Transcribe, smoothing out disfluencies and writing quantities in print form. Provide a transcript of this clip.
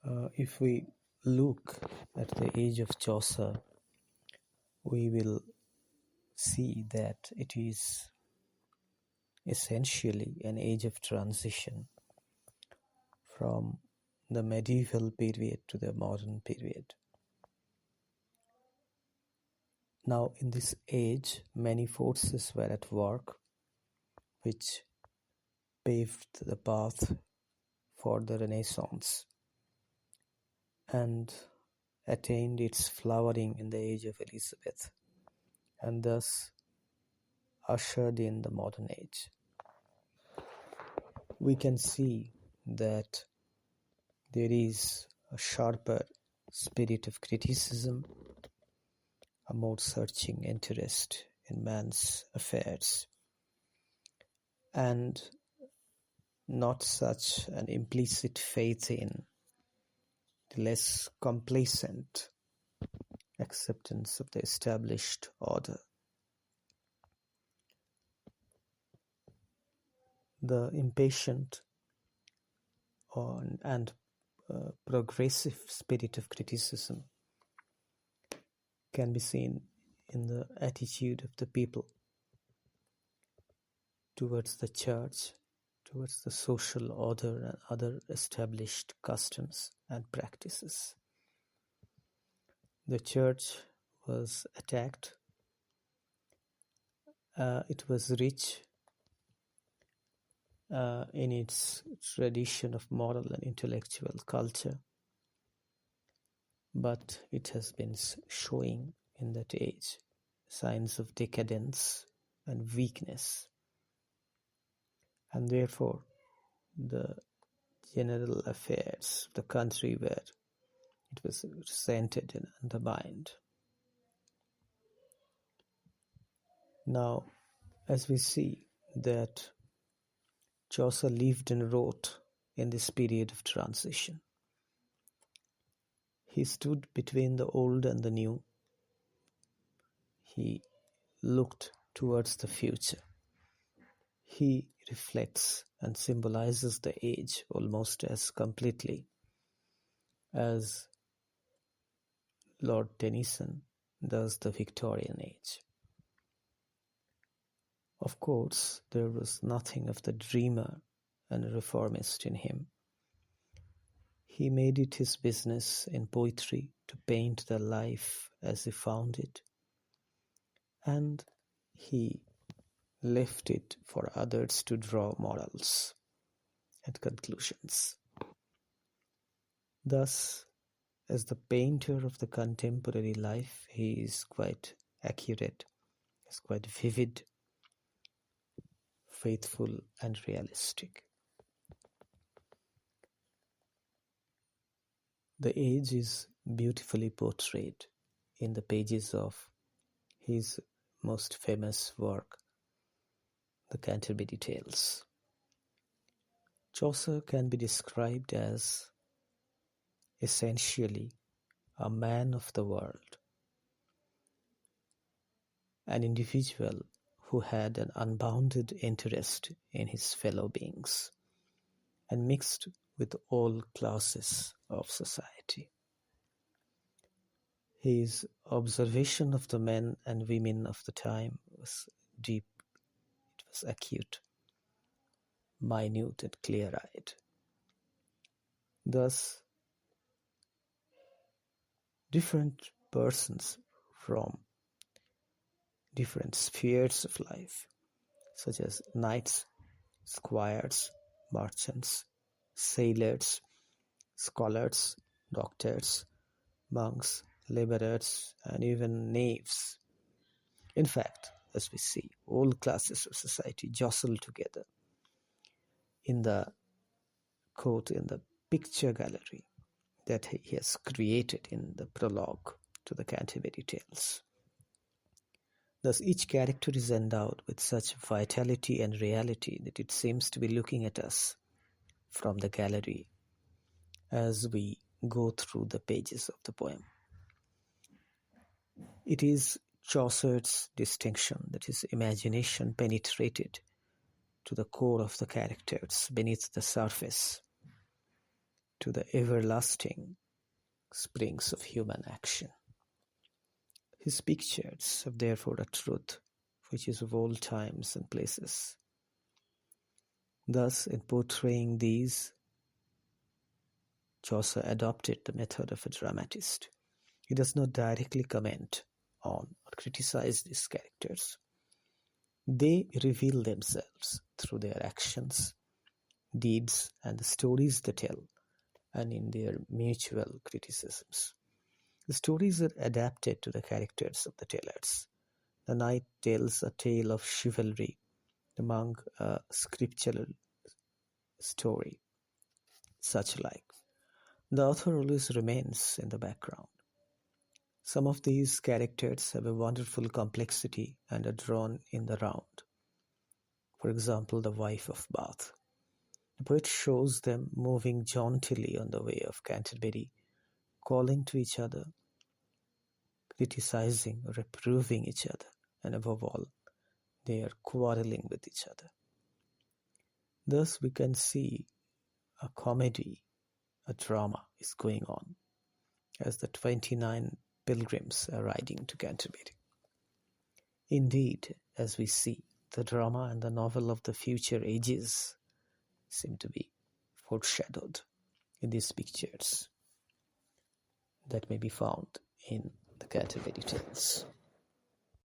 If we look at the age of Chaucer, we will see that it is essentially an age of transition from the medieval period to the modern period. Now, in this age, many forces were at work which paved the path for the Renaissance and attained its flowering in the age of Elizabeth, and thus ushered in the modern age. We can see that there is a sharper spirit of criticism, a more searching interest in man's affairs, and not such an implicit faith in the less complacent acceptance of the established order. The impatient and progressive spirit of criticism can be seen in the attitude of the people towards the church, towards the social order and other established customs and practices. The church was attacked. It was rich in its tradition of moral and intellectual culture, but it has been showing in that age signs of decadence and weakness, and therefore the general affairs of the country were it was resented and undermined. Now, as we see that Chaucer lived and wrote in this period of transition, he stood between the old and the new. He looked towards the future. He reflects and symbolizes the age almost as completely as Lord Tennyson does the Victorian age. Of course, there was nothing of the dreamer and reformist in him. He made it his business in poetry to paint the life as he found it, and he left it for others to draw morals and conclusions. Thus, as the painter of the contemporary life, he is quite accurate, is quite vivid, faithful and realistic. The age is beautifully portrayed in the pages of his most famous work, the Canterbury Tales. Chaucer can be described as essentially a man of the world, an individual who had an unbounded interest in his fellow beings and mixed with all classes of society. His observation of the men and women of the time was deep, it was acute, minute and clear-eyed. Thus, different persons from different spheres of life, such as knights, squires, merchants, sailors, scholars, doctors, monks, laborers, and even knaves. In fact, as we see, all classes of society jostle together in the quote, in the picture gallery that he has created in the prologue to the Canterbury Tales. Thus, each character is endowed with such vitality and reality that it seems to be looking at us from the gallery as we go through the pages of the poem. It is Chaucer's distinction that his imagination penetrated to the core of the characters beneath the surface to the everlasting springs of human action. His pictures have therefore a truth which is of all times and places. Thus, in portraying these, Chaucer adopted the method of a dramatist. He does not directly comment on or criticize these characters. They reveal themselves through their actions, deeds, and the stories they tell, and in their mutual criticisms. The stories are adapted to the characters of the tellers. The knight tells a tale of chivalry, the monk a scriptural story, such like. The author always remains in the background. Some of these characters have a wonderful complexity and are drawn in the round. For example, the wife of Bath. The poet shows them moving jauntily on the way of Canterbury, calling to each other, criticizing or reproving each other, and above all, they are quarreling with each other. Thus we can see a comedy, a drama is going on as the 29 pilgrims are riding to Canterbury. Indeed, as we see, the drama and the novel of the future ages seem to be foreshadowed in these pictures that may be found in the Canterbury Tales.